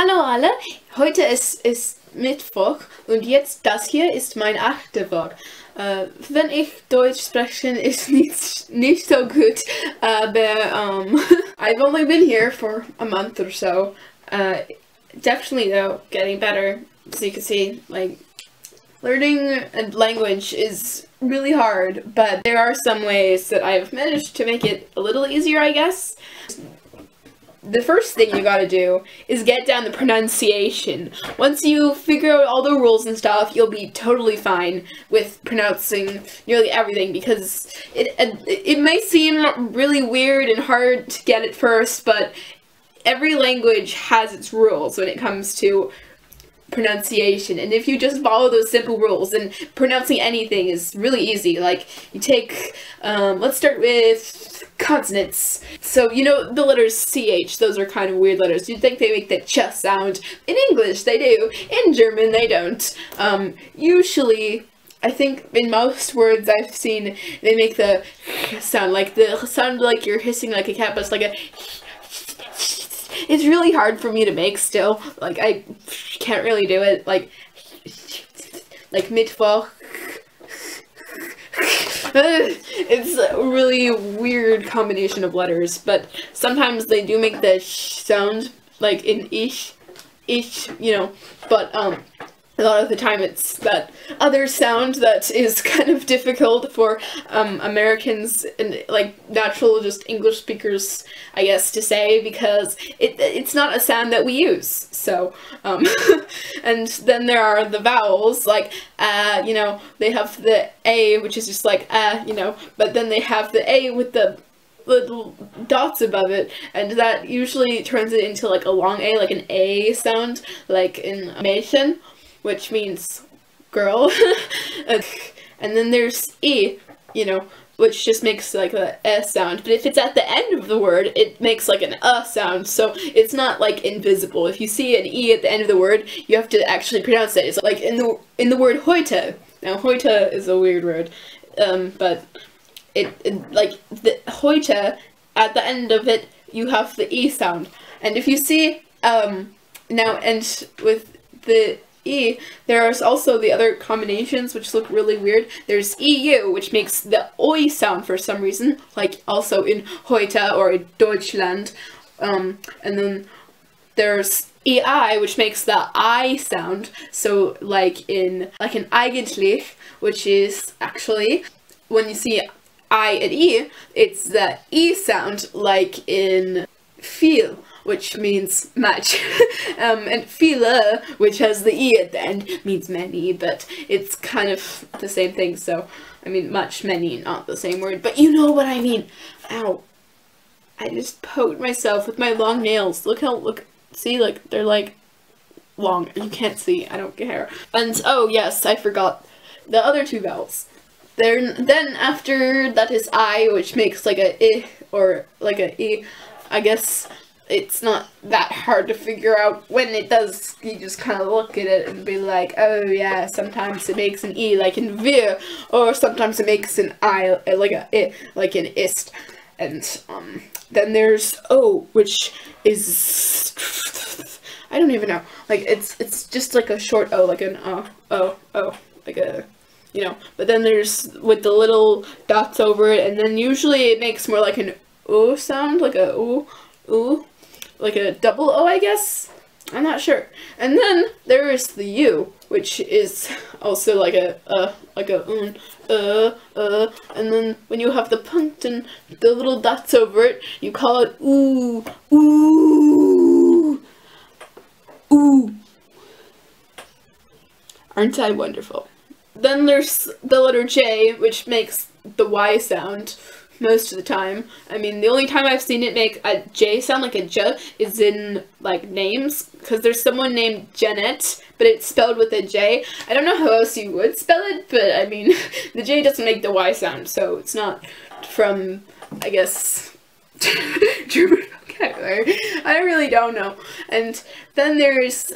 Hallo alle, heute ist Mittwoch und jetzt das hier ist mein 8. Wort. Wenn ich Deutsch spreche, ist nicht so gut, aber I've only been here for a month or so. Definitely though, getting better. So you can see, like, learning a language is really hard, but there are some ways that I've managed to make it a little easier, I guess. The first thing you gotta do is get down the pronunciation. Once you figure out all the rules and stuff, you'll be totally fine with pronouncing nearly everything, because it may seem really weird and hard to get at first, but every language has its rules when it comes to pronunciation, and if you just follow those simple rules, then pronouncing anything is really easy. Like, you take, let's start with consonants. So, you know, the letters CH, those are kind of weird letters. You'd think they make the ch sound. In English, they do. In German, they don't. Usually, I think in most words I've seen, they make the sound like you're hissing like a cat, but it's like a... It's really hard for me to make still. Like, I can't really do it. Like Mittwoch. It's a really weird combination of letters, but sometimes they do make the sh sound, like in ish, you know, but a lot of the time it's that other sound that is kind of difficult for Americans and, like, natural just English speakers, I guess, to say, because it's not a sound that we use. So, and then there are the vowels, like, you know, they have the A, which is just like, you know, but then they have the A with the little dots above it, and that usually turns it into, like, a long A, like an A sound, like in Mädchen, which means girl. And then there's E, you know, which just makes like a S sound. But if it's at the end of the word, it makes like an sound, so it's not like invisible. If you see an E at the end of the word, you have to actually pronounce it. It's like in the word heute. Now, heute is a weird word, but it like the heute, at the end of it, you have the E sound. And if you see, now, and with the E, there are also the other combinations which look really weird. There's EU, which makes the OI sound for some reason, like also in heute or in Deutschland. And then there's EI, which makes the I sound, so like an eigentlich, which is actually, when you see I and E, it's the E sound, like in viel, which means much, and viele, which has the E at the end, means many, but it's kind of the same thing, so, I mean, much, many, not the same word, but you know what I mean. Ow. I just poked myself with my long nails. Look, see, like, they're, like, long. You can't see, I don't care. And, oh, yes, I forgot the other two vowels. Then after that is I, which makes, like, a I, or, like, a E. I guess it's not that hard to figure out when it does. You just kind of look at it and be like, oh yeah, sometimes it makes an E like in wir, or sometimes it makes an I like a I, like in ist. And then there's O, which is, I don't even know, like it's just like a short O, like an O, like a, you know. But then there's with the little dots over it, and then usually it makes more like an O sound, like a ooh, like a double O, I guess? I'm not sure. And then there is the U, which is also like a and then when you have the punkt and the little dots over it, you call it ooh, ooh, ooh. Aren't I wonderful? Then there's the letter J, which makes the Y sound most of the time. I mean, the only time I've seen it make a J sound, like a J, is in, like, names, because there's someone named Janet, but it's spelled with a J. I don't know how else you would spell it, but, I mean, the J doesn't make the Y sound, so it's not from, I guess, German vocabulary. I really don't know. And then there's,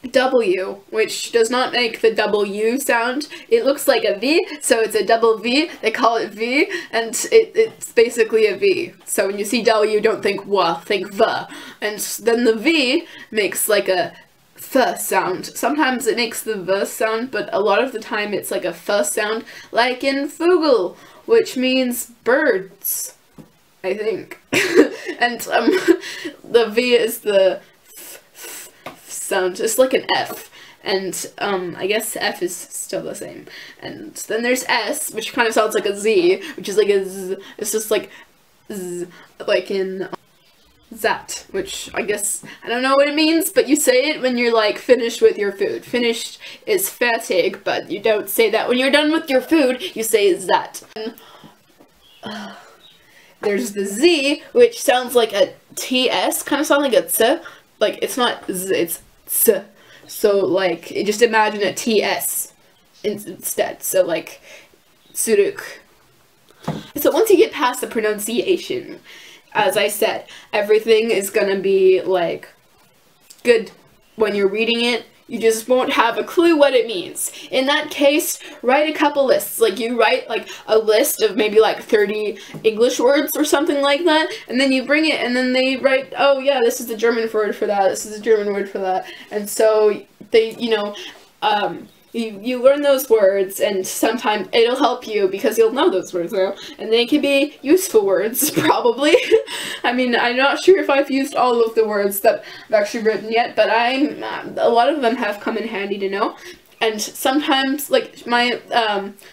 W, which does not make the W sound. It looks like a V, so it's a double V. They call it V, and it's basically a V. So when you see W, don't think wah, think va. And then the V makes like a th sound. Sometimes it makes the v sound, but a lot of the time it's like a f sound, like in Vogel, which means birds, I think. And the V is the sound, just like an F, and I guess F is still the same. And then there's S, which kind of sounds like a Z, which is like a Z. It's just like Z, like in zat, which I guess, I don't know what it means, but you say it when you're like finished with your food. Finished is fertig, but you don't say that when you're done with your food, you say zat. And, there's the Z, which sounds like a TS, kind of sounds like a T, like it's not Z, it's S. So like, just imagine a TS instead, so like, zurück. So once you get past the pronunciation, as I said, everything is gonna be like, good when you're reading it. You just won't have a clue what it means. In that case, write a couple lists. Like, you write like a list of maybe like 30 English words or something like that, and then you bring it, and then they write, oh yeah, this is the German word for that, this is the German word for that. And so they, you know, you learn those words, and sometimes it'll help you because you'll know those words now, and they can be useful words, probably. I mean, I'm not sure if I've used all of the words that I've actually written yet, but a lot of them have come in handy to know. And sometimes, like, my,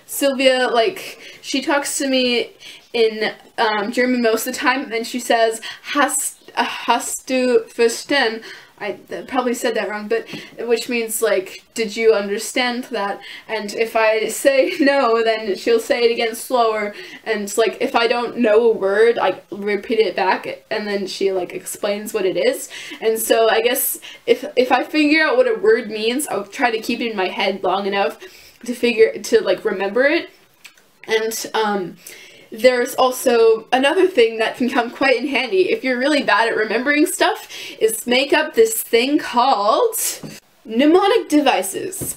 Sylvia, like, she talks to me in, German most of the time, and she says, hast du verstehen? I probably said that wrong, but which means like, did you understand that? And if I say no, then she'll say it again slower, and like, if I don't know a word, I repeat it back, and then she like explains what it is. And so I guess if I figure out what a word means, I'll try to keep it in my head long enough to like remember it. And there's also another thing that can come quite in handy if you're really bad at remembering stuff, is make up this thing called mnemonic devices.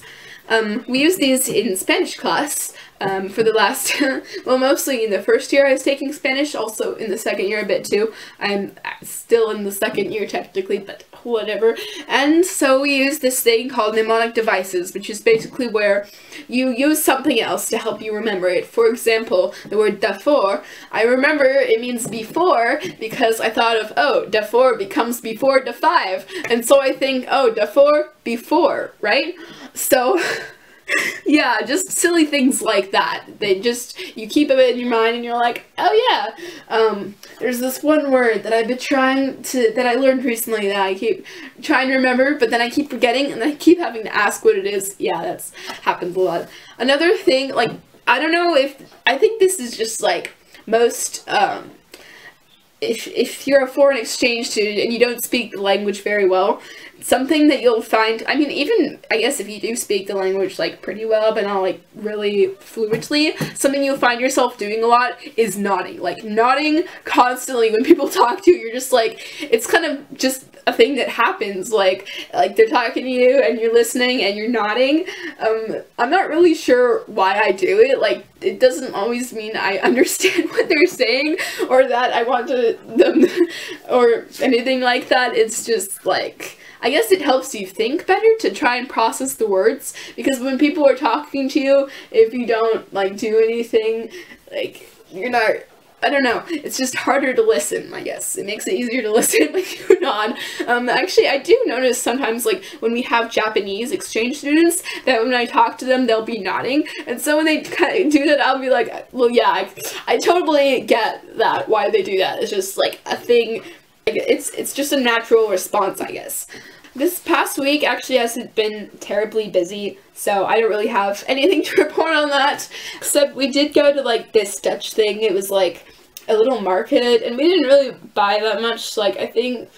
We use these in Spanish class for the last, well, mostly in the first year I was taking Spanish, also in the second year a bit too. I'm still in the second year technically, but whatever. And so we use this thing called mnemonic devices, which is basically where you use something else to help you remember it. For example, the word davor, I remember it means before because I thought of, oh, davor becomes before the 5, and so I think, oh, davor, before, right? So yeah, just silly things like that. You keep it in your mind and you're like, oh yeah, there's this one word that I've been that I learned recently that I keep trying to remember, but then I keep forgetting and I keep having to ask what it is. Yeah, that's happens a lot. Another thing, like, I don't know I think this is just like most, if you're a foreign exchange student and you don't speak the language very well, something that you'll find, I mean, even, I guess if you do speak the language, like, pretty well, but not, like, really fluently, something you'll find yourself doing a lot is nodding. Like, nodding constantly when people talk to you, you're just, like, it's kind of just a thing that happens, like they're talking to you and you're listening and you're nodding. I'm not really sure why I do it. Like, it doesn't always mean I understand what they're saying or that I want them or anything like that. It's just like, I guess it helps you think better to try and process the words, because when people are talking to you, if you don't like do anything, like, you're not, I don't know, it's just harder to listen, I guess. It makes it easier to listen when you nod. Actually, I do notice sometimes, like, when we have Japanese exchange students, that when I talk to them, they'll be nodding, and so when they kind of do that, I'll be like, well, yeah, I totally get that, why they do that. It's just, like, a thing, like, it's just a natural response, I guess. This past week actually hasn't been terribly busy, so I don't really have anything to report on that, except we did go to, like, this Dutch thing. It was, like, a little market, and we didn't really buy that much. Like, I think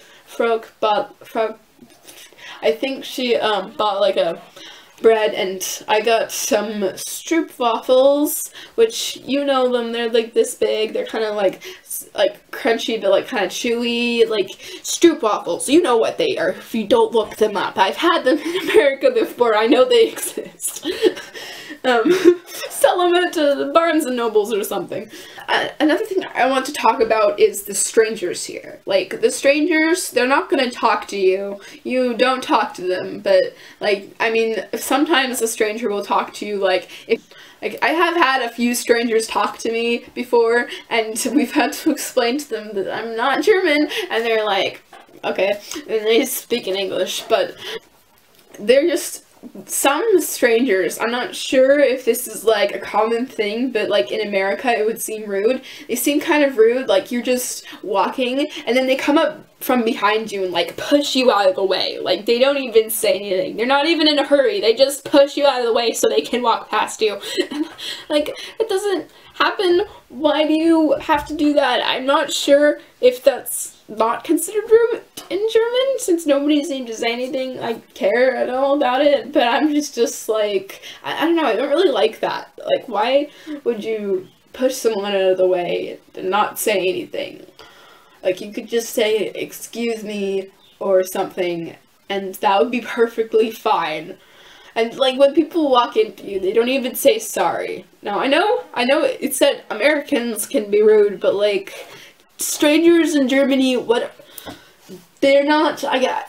she bought, like, a bread, and I got some Stroopwafels, which you know them, they're like this big, they're kind of like crunchy but like kind of chewy, like Stroopwafels, you know what they are if you don't look them up. I've had them in America before, I know they exist. Sell them at Barnes and Nobles or something. Another thing I want to talk about is the strangers here. Like, the strangers, they're not gonna talk to you. You don't talk to them, but, like, I mean, sometimes a stranger will talk to you, like, I have had a few strangers talk to me before, and we've had to explain to them that I'm not German, and they're like, okay, and they speak in English, but they're just, some strangers, I'm not sure if this is like a common thing, but like in America it would seem rude. They seem kind of rude, like you're just walking and then they come up from behind you and like push you out of the way. Like they don't even say anything. They're not even in a hurry. They just push you out of the way so they can walk past you. Like, it doesn't happen. Why do you have to do that? I'm not sure if that's not considered rude in German, since nobody seemed to say anything I care at all about it, but I'm just like, I don't know, I don't really like that. Like, why would you push someone out of the way and not say anything? Like, you could just say, excuse me, or something, and that would be perfectly fine. And, like, when people walk into you, they don't even say sorry. Now, I know it said Americans can be rude, but, like, strangers in Germany, they're not,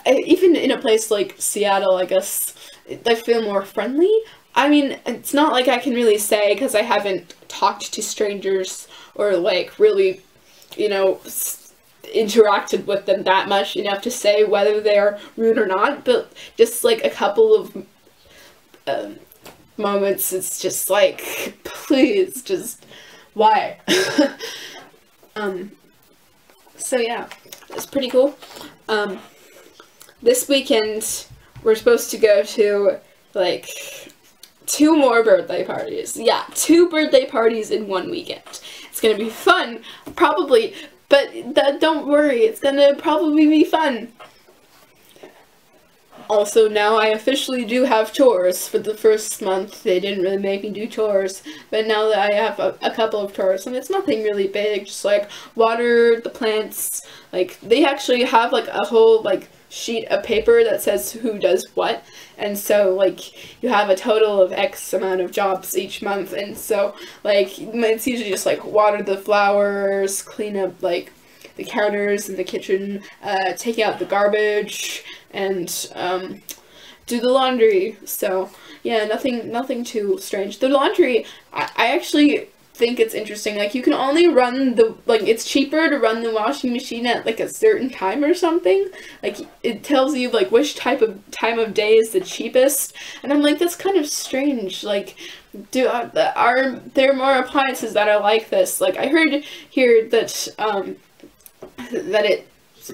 even in a place like Seattle, I guess, they feel more friendly. I mean, it's not like I can really say, because I haven't talked to strangers, or, like, really, you know, interacted with them that much enough to say whether they're rude or not, but just, like, a couple of moments, it's just like, please, just, why? So yeah, it's pretty cool. This weekend, we're supposed to go to, like, 2 more birthday parties. Yeah, 2 birthday parties in 1 weekend. It's gonna be fun, probably, but don't worry, it's gonna probably be fun. Also, now I officially do have chores. For the first month, they didn't really make me do chores, but now that I have a couple of chores, and it's nothing really big, just like water the plants. Like, they actually have like a whole like sheet of paper that says who does what, and so like you have a total of X amount of jobs each month, and so like it's usually just like water the flowers, clean up like the counters in the kitchen, take out the garbage, and do the laundry. So yeah, nothing too strange. The laundry, I actually think it's interesting. Like, you can only run it's cheaper to run the washing machine at like a certain time or something. Like, it tells you like which time of day is the cheapest, and I'm like, that's kind of strange. Like, are there more appliances that are like this? Like, I heard here that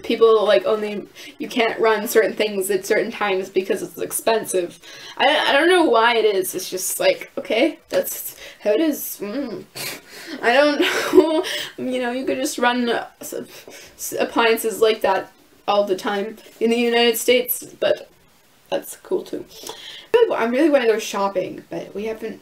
people like only, you can't run certain things at certain times because it's expensive. I don't know why it is. It's just like, okay, that's how it is. I don't know. You know, you could just run appliances like that all the time in the United States, but that's cool too. I really want to go shopping, but we haven't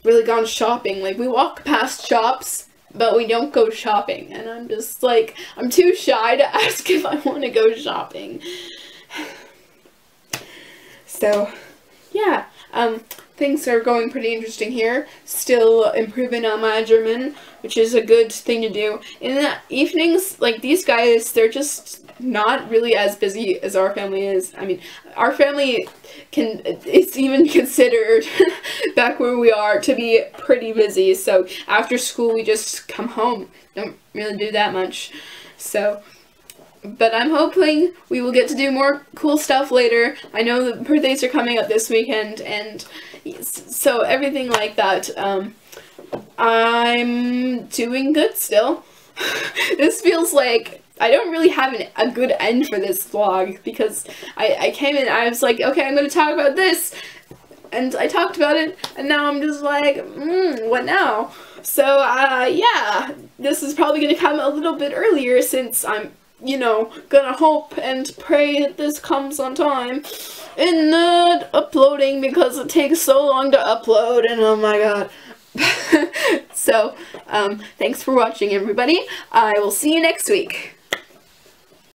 really gone shopping. Like, we walk past shops, but we don't go shopping, and I'm just like, I'm too shy to ask if I want to go shopping. So, yeah, things are going pretty interesting here. Still improving on my German, which is a good thing to do. In the evenings, like, these guys, they're just not really as busy as our family is. I mean, our family it's even considered back where we are to be pretty busy. So after school, we just come home. Don't really do that much. So, but I'm hoping we will get to do more cool stuff later. I know the birthdays are coming up this weekend, and so everything like that. I'm doing good still. This feels like I don't really have a good end for this vlog, because I came in, I was like, okay, I'm going to talk about this, and I talked about it, and now I'm just like, what now? So, yeah, this is probably going to come a little bit earlier, since I'm you know, gonna hope and pray that this comes on time and not uploading because it takes so long to upload, and oh my god. So, thanks for watching, everybody. I will see you next week.